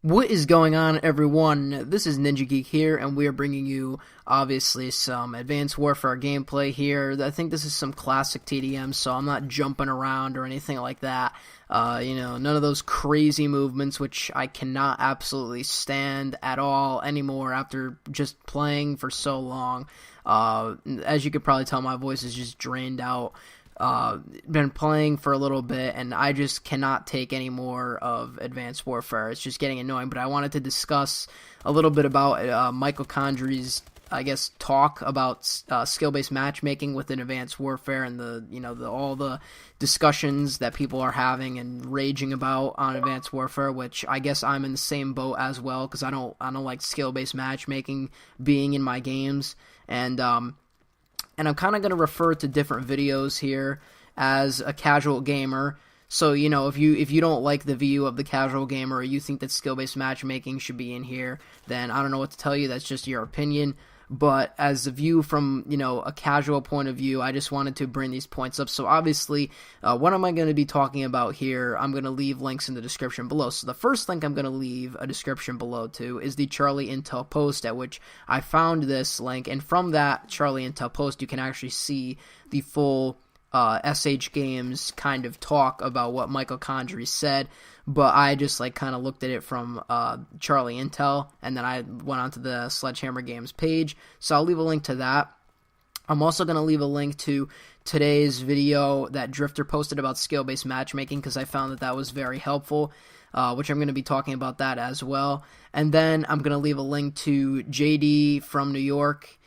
What is going on, everyone? This is Ninja Geek here, and we are bringing you, obviously, some Advanced Warfare gameplay here. I think this is some classic TDM, so I'm not jumping around or anything like that. None of those crazy movements, which I cannot absolutely stand at all anymore after just playing for so long. As you could probably tell, my voice is just drained out. Been playing for a little bit, and I just cannot take any more of Advanced Warfare. It's just getting annoying, but I wanted to discuss a little bit about Michael Condrey's, talk about skill-based matchmaking within Advanced Warfare and all the discussions that people are having and raging about on Advanced Warfare, which I guess I'm in the same boat as well, because I don't like skill-based matchmaking being in my games, and I'm kind of going to refer to different videos here as a casual gamer. So, if you don't like the view of the casual gamer, or you think that skill-based matchmaking should be in here, then I don't know what to tell you. That's just your opinion. But as a view from, a casual point of view, I just wanted to bring these points up. So obviously, what am I going to be talking about here? I'm going to leave links in the description below. So the first link I'm going to leave a description below to is the Charlie Intel post at which I found this link. And from that Charlie Intel post, you can actually see the full SH Games kind of talk about what Michael Condrey said, but I just kind of looked at it from Charlie Intel, and then I went onto the Sledgehammer Games page, so I'll leave a link to that. I'm also going to leave a link to today's video that Drifter posted about skill-based matchmaking, because I found that was very helpful, which I'm going to be talking about that as well. And then I'm going to leave a link to JD from New York,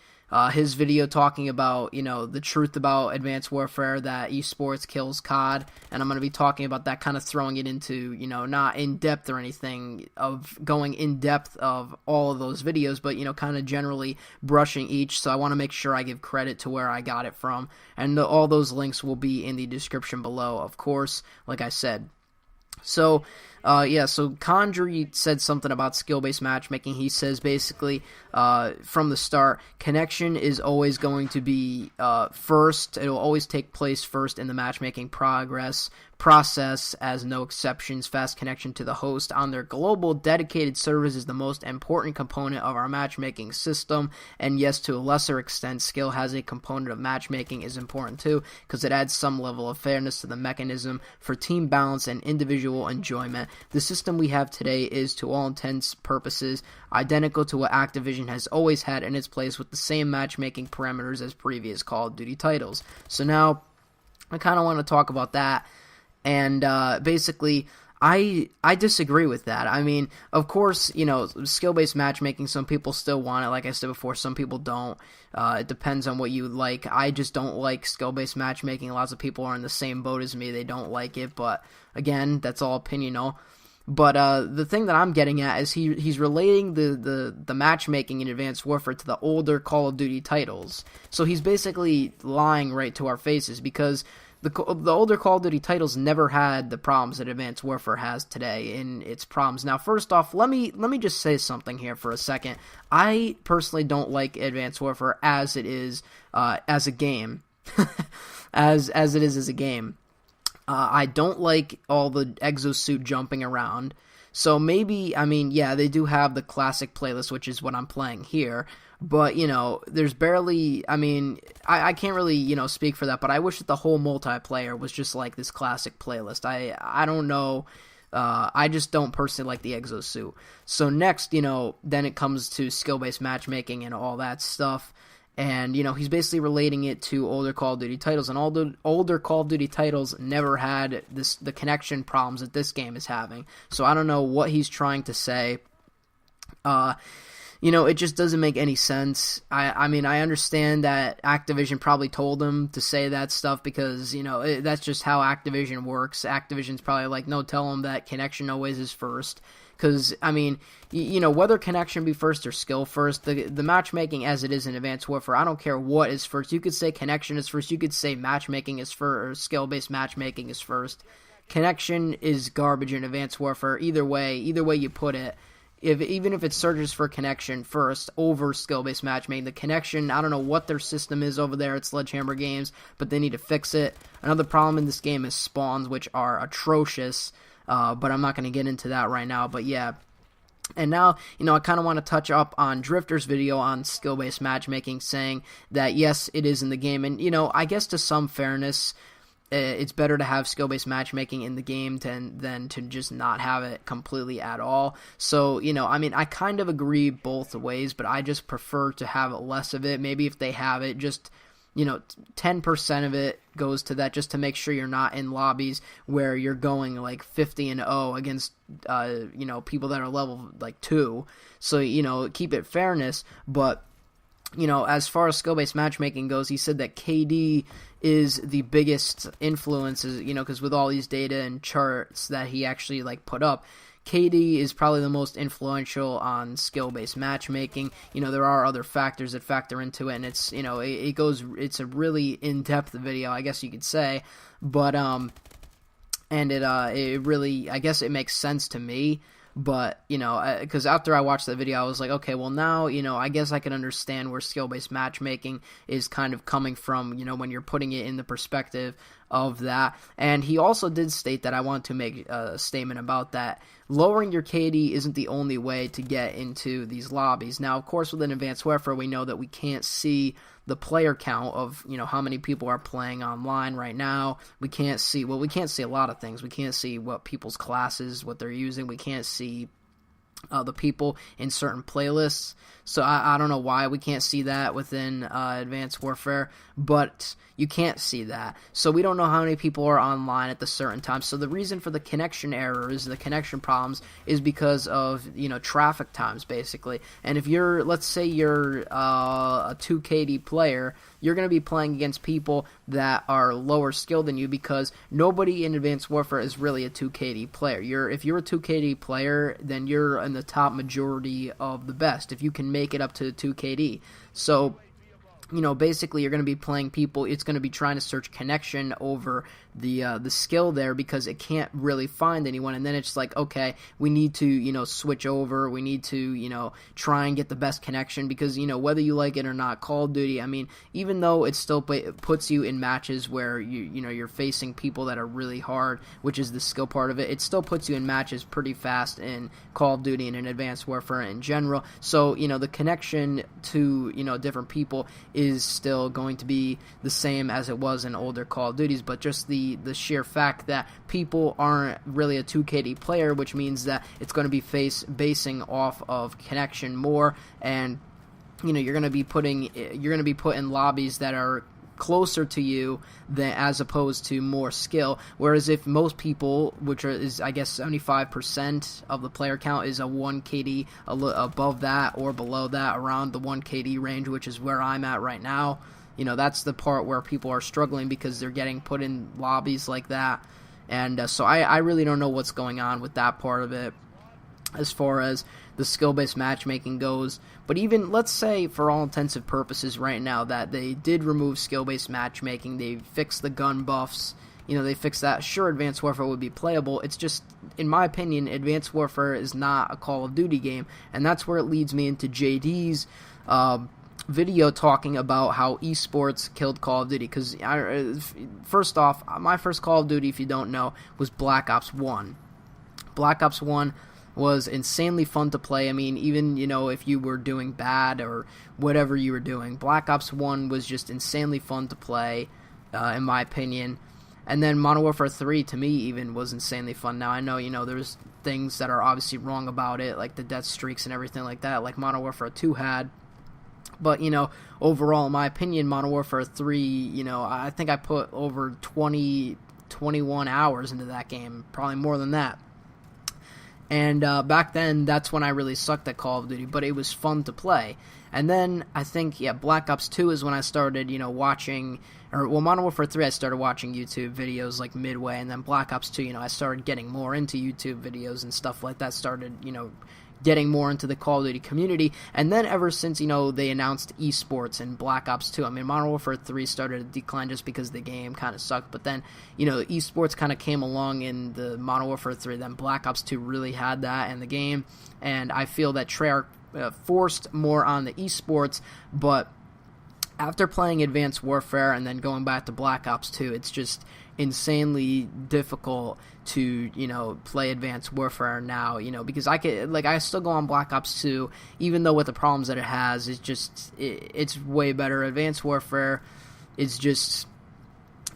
his video talking about, the truth about Advanced Warfare, that esports kills COD, and I'm going to be talking about that, kind of throwing it into, not in-depth or anything of going in-depth of all of those videos, but, kind of generally brushing each, so I want to make sure I give credit to where I got it from, and all those links will be in the description below, of course, like I said. So, so Condrey said something about skill-based matchmaking. He says basically, from the start, connection is always going to be first. It will always take place first in the matchmaking process, as no exceptions. Fast connection to the host on their global dedicated servers is the most important component of our matchmaking system, and yes, to a lesser extent, skill has a component of matchmaking is important too, because it adds some level of fairness to the mechanism for team balance and individual enjoyment. The system we have today is, to all intents and purposes, identical to what Activision has always had in its place, with the same matchmaking parameters as previous Call of Duty titles. So now, I kind of want to talk about that. And basically, I disagree with that. I mean, of course, skill-based matchmaking, some people still want it. Like I said before, some people don't. It depends on what you like. I just don't like skill-based matchmaking. Lots of people are in the same boat as me. They don't like it. But, again, that's all opinional. But the thing that I'm getting at is he's relating the matchmaking in Advanced Warfare to the older Call of Duty titles. So he's basically lying right to our faces, because the older Call of Duty titles never had the problems that Advanced Warfare has today in its problems. Now, first off, let me just say something here for a second. I personally don't like Advanced Warfare as it is as a game, as it is as a game. I don't like all the exosuit jumping around. So maybe, they do have the classic playlist, which is what I'm playing here. But, there's barely, I can't really, speak for that. But I wish that the whole multiplayer was just like this classic playlist. I don't know. I just don't personally like the exosuit. So next, then it comes to skill-based matchmaking and all that stuff. And, he's basically relating it to older Call of Duty titles. And all the older Call of Duty titles never had the connection problems that this game is having. So I don't know what he's trying to say. It just doesn't make any sense. I understand that Activision probably told him to say that stuff, because, that's just how Activision works. Activision's probably like, no, tell him that connection always is first. Because, whether connection be first or skill first, the matchmaking as it is in Advanced Warfare, I don't care what is first. You could say connection is first. You could say matchmaking is first, or skill-based matchmaking is first. Connection is garbage in Advanced Warfare. Either way you put it. Even if it searches for connection first over skill-based matchmaking, the connection, I don't know what their system is over there at Sledgehammer Games, but they need to fix it. Another problem in this game is spawns, which are atrocious. But I'm not going to get into that right now. But yeah, And now, I kind of want to touch up on Drifter's video on skill-based matchmaking, saying that, yes, it is in the game. And, I guess to some fairness, it's better to have skill-based matchmaking in the game than to just not have it completely at all. So, I kind of agree both ways, but I just prefer to have less of it. Maybe if they have it, just 10% of it goes to that, just to make sure you're not in lobbies where you're going like 50-0 against, people that are level like 2. So, keep it fairness. But, as far as skill-based matchmaking goes, he said that KD is the biggest influence, because with all these data and charts that he actually put up, KD is probably the most influential on skill-based matchmaking. There are other factors that factor into it, and it's, it's a really in-depth video, I guess you could say, but, and it really, I guess it makes sense to me. But, because after I watched that video, I was like, okay, well now, I guess I can understand where skill-based matchmaking is kind of coming from, when you're putting it in the perspective of that. And he also did state that, I want to make a statement about that, lowering your KD isn't the only way to get into these lobbies. Now, of course, within Advanced Warfare, we know that we can't see the player count of, how many people are playing online right now. We can't see a lot of things. We can't see what people's classes, what they're using. We can't see the people in certain playlists. So I don't know why we can't see that within Advanced Warfare, but you can't see that. So we don't know how many people are online at the certain time. So the reason for the connection errors, the connection problems, is because of, traffic times, basically. And if you're, let's say you're a 2KD player, you're going to be playing against people that are lower skilled than you, because nobody in Advanced Warfare is really a 2KD player. If you're a 2KD player, then you're in the top majority of the best, if you can make it up to 2KD. So, basically you're going to be playing people, it's going to be trying to search connection over the skill there, because it can't really find anyone, and then it's like, okay, we need to, switch over, we need to, try and get the best connection, because, whether you like it or not, Call of Duty, even though it still puts you in matches where you're facing people that are really hard, which is the skill part of it, it still puts you in matches pretty fast in Call of Duty and in Advanced Warfare in general. So, the connection to, different people is still going to be the same as it was in older Call of Duties, but just the sheer fact that people aren't really a 2KD player, which means that it's going to be basing off of connection more, and you're going to be put in lobbies that are closer to you as opposed to more skill. Whereas if most people, which is I guess 75% of the player count, is a 1KD, above that or below that, around the 1KD range, which is where I'm at right now, that's the part where people are struggling, because they're getting put in lobbies like that. And so I really don't know what's going on with that part of it as far as the skill-based matchmaking goes. But even, let's say, for all intents and purposes right now, that they did remove skill-based matchmaking, they fixed the gun buffs, they fixed that. Sure, Advanced Warfare would be playable. It's just, in my opinion, Advanced Warfare is not a Call of Duty game, and that's where it leads me into JD's video talking about how esports killed Call of Duty. Because, first off, my first Call of Duty, if you don't know, was Black Ops 1. Black Ops 1 was insanely fun to play. Even, if you were doing bad or whatever you were doing, Black Ops 1 was just insanely fun to play, in my opinion. And then Modern Warfare 3, to me, even, was insanely fun. Now, I know, there's things that are obviously wrong about it, like the death streaks and everything like that, like Modern Warfare 2 had. But, overall, in my opinion, Modern Warfare 3, I think I put over 21 hours into that game, probably more than that. And back then, that's when I really sucked at Call of Duty, but it was fun to play. And then, I think, Black Ops 2 is when I started, watching, Modern Warfare 3, I started watching YouTube videos, like, midway, and then Black Ops 2, I started getting more into YouTube videos and stuff like that, started, getting more into the Call of Duty community. And then ever since, they announced esports in Black Ops 2, Modern Warfare 3 started to decline just because the game kind of sucked, but then, esports kind of came along in the Modern Warfare 3, then Black Ops 2 really had that in the game, and I feel that Treyarch forced more on the esports, but after playing Advanced Warfare and then going back to Black Ops 2, it's just insanely difficult to, play Advanced Warfare now, because I still go on Black Ops 2, even though with the problems that it has, it's way better. Advanced Warfare is just,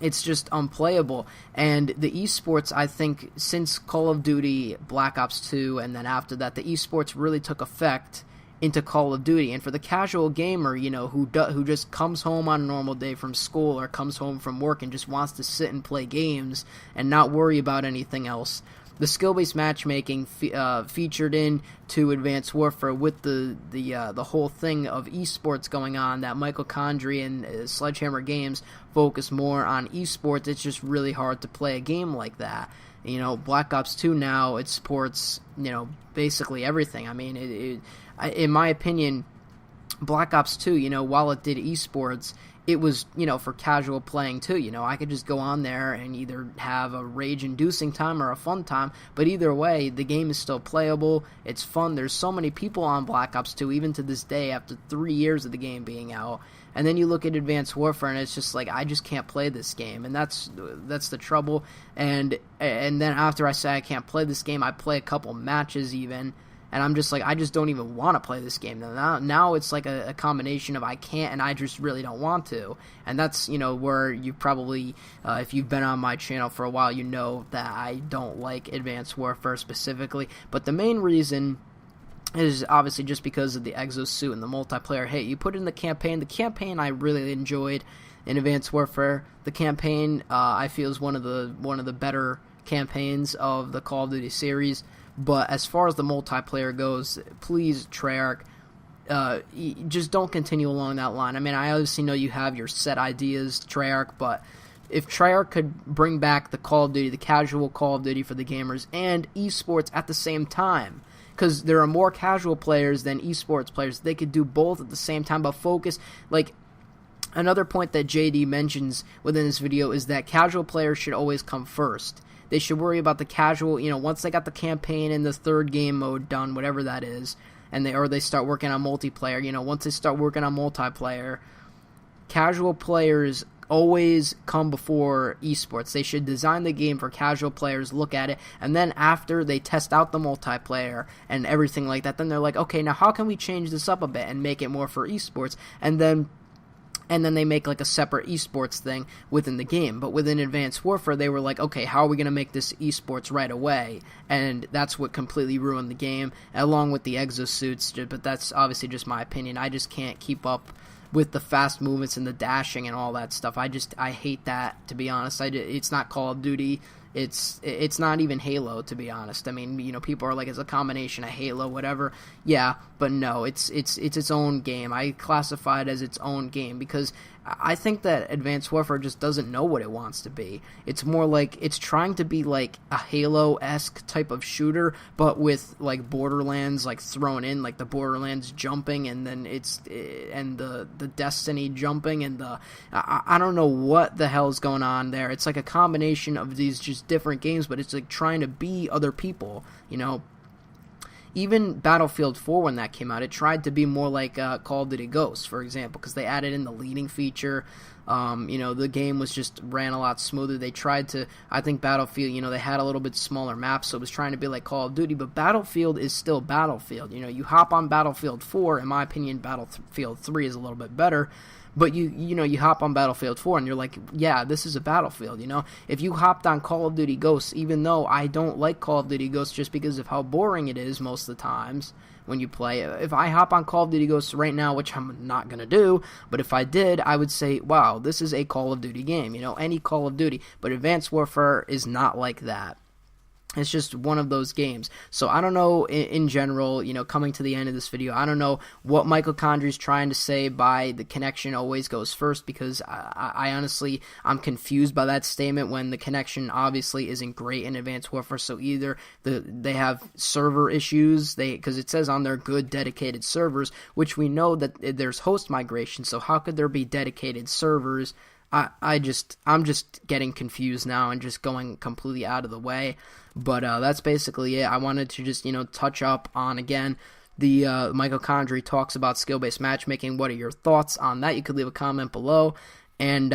it's just unplayable. And the esports, I think, since Call of Duty, Black Ops 2, and then after that, the esports really took effect into Call of Duty. And for the casual gamer, who just comes home on a normal day from school or comes home from work and just wants to sit and play games and not worry about anything else, the skill-based matchmaking featured into Advanced Warfare with the whole thing of esports going on, that Michael Condrey and Sledgehammer Games focus more on esports. It's just really hard to play a game like that. Black Ops 2 now, it supports, basically everything. I mean, in my opinion, Black Ops 2, while it did esports, it was, for casual playing too. I could just go on there and either have a rage-inducing time or a fun time, but either way, the game is still playable, it's fun. There's so many people on Black Ops 2, even to this day, after 3 years of the game being out. And then you look at Advanced Warfare, and it's just like, I just can't play this game, and that's the trouble. And then after I say I can't play this game, I play a couple matches even, and I'm just like, I just don't even want to play this game. Now it's like a combination of I can't and I just really don't want to. And that's, where you probably, if you've been on my channel for a while, you know that I don't like Advanced Warfare specifically. But the main reason is obviously just because of the exosuit and the multiplayer. Hey, you put in the campaign. The campaign I really enjoyed in Advanced Warfare. The campaign I feel is one of the better campaigns of the Call of Duty series. But as far as the multiplayer goes, please, Treyarch, just don't continue along that line. I mean, I obviously know you have your set ideas, Treyarch, but if Treyarch could bring back the Call of Duty, the casual Call of Duty for the gamers, and esports at the same time, because there are more casual players than esports players, they could do both at the same time, but focus, like, another point that JD mentions within this video is that casual players should always come first. They should worry about the casual, once they got the campaign and the third game mode done, whatever that is, and they start working on multiplayer, once they start working on multiplayer, casual players always come before esports. They should design the game for casual players, look at it, and then after they test out the multiplayer and everything like that, then they're like, okay, now how can we change this up a bit and make it more for esports? And then they make like a separate esports thing within the game. But within Advanced Warfare, they were like, okay, how are we going to make this esports right away? And that's what completely ruined the game, along with the exosuits. But that's obviously just my opinion. I just can't keep up with the fast movements and the dashing and all that stuff. I hate that, to be honest. It's not Call of Duty. It's not even Halo, to be honest. I mean, people are like, it's a combination of Halo, whatever. Yeah, but no, it's its own game. I classify it as its own game because I think that Advanced Warfare just doesn't know what it wants to be. It's more like it's trying to be like a Halo-esque type of shooter, but with like Borderlands like thrown in, like the Borderlands jumping, and then and the Destiny jumping, and I don't know what the hell's going on there. It's like a combination of these just different games, but it's like trying to be other people, Even Battlefield 4, when that came out, it tried to be more like Call of Duty Ghosts, for example, because they added in the leading feature. The game ran a lot smoother. They tried to, I think Battlefield, they had a little bit smaller maps, so it was trying to be like Call of Duty, but Battlefield is still Battlefield. You hop on Battlefield 4, in my opinion, Battlefield 3 is a little bit better. But you hop on Battlefield 4 and you're like, yeah, this is a Battlefield, If you hopped on Call of Duty Ghosts, even though I don't like Call of Duty Ghosts just because of how boring it is most of the times when you play, if I hop on Call of Duty Ghosts right now, which I'm not going to do, but if I did, I would say, wow, this is a Call of Duty game, any Call of Duty. But Advanced Warfare is not like that. It's just one of those games. So I don't know, in general, coming to the end of this video, I don't know what Michael Condrey's trying to say by the connection always goes first, because I honestly, I'm confused by that statement when the connection obviously isn't great in Advanced Warfare. So either they have server issues, because it says on their good dedicated servers, which we know that there's host migration, so how could there be dedicated servers? I'm just getting confused now and just going completely out of the way. But that's basically it. I wanted to just, touch up on, again, Michael Condrey talks about skill-based matchmaking. What are your thoughts on that? You could leave a comment below. And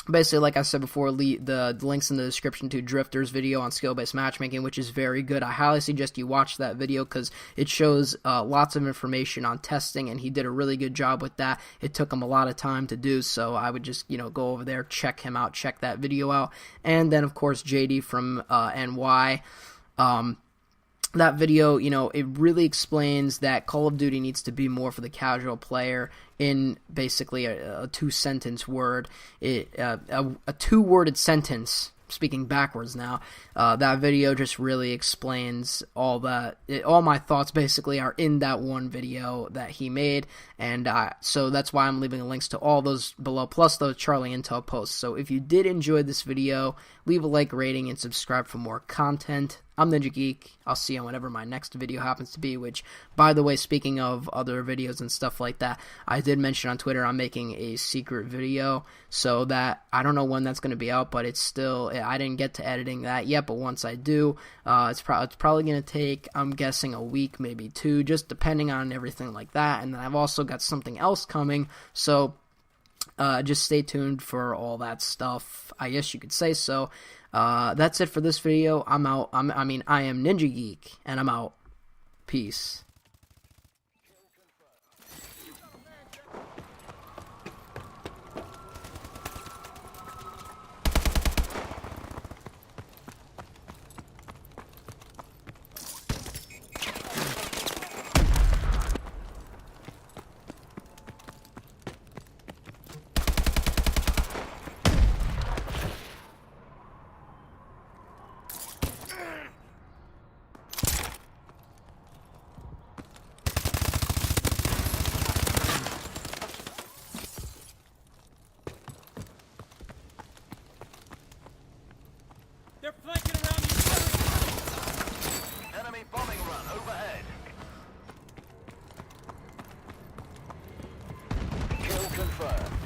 basically, like I said before, the links in the description to Drifter's video on skill-based matchmaking, which is very good. I highly suggest you watch that video because it shows lots of information on testing, and he did a really good job with that. It took him a lot of time to do, so I would just, go over there, check him out, check that video out. And then, of course, JD from NY. That video, it really explains that Call of Duty needs to be more for the casual player in basically a two-sentence word, a two-worded sentence. Speaking backwards now, that video just really explains all that. All my thoughts basically are in that one video that he made, and so that's why I'm leaving the links to all those below, plus those Charlie Intel posts. So if you did enjoy this video, leave a like, rating, and subscribe for more content. I'm Ninja Geek. I'll see you on whatever my next video happens to be, which, by the way, speaking of other videos and stuff like that, I did mention on Twitter I'm making a secret video, so that I don't know when that's going to be out, but it's still, I didn't get to editing that yet, but once I do, it's probably going to take, I'm guessing, a week, maybe 2, just depending on everything like that. And then I've also got something else coming, so just stay tuned for all that stuff, I guess you could say so. That's it for this video. I'm out. I am Ninja Geek, and I'm out. Peace. They're flanking around you. Enemy bombing run overhead. Kill confirmed.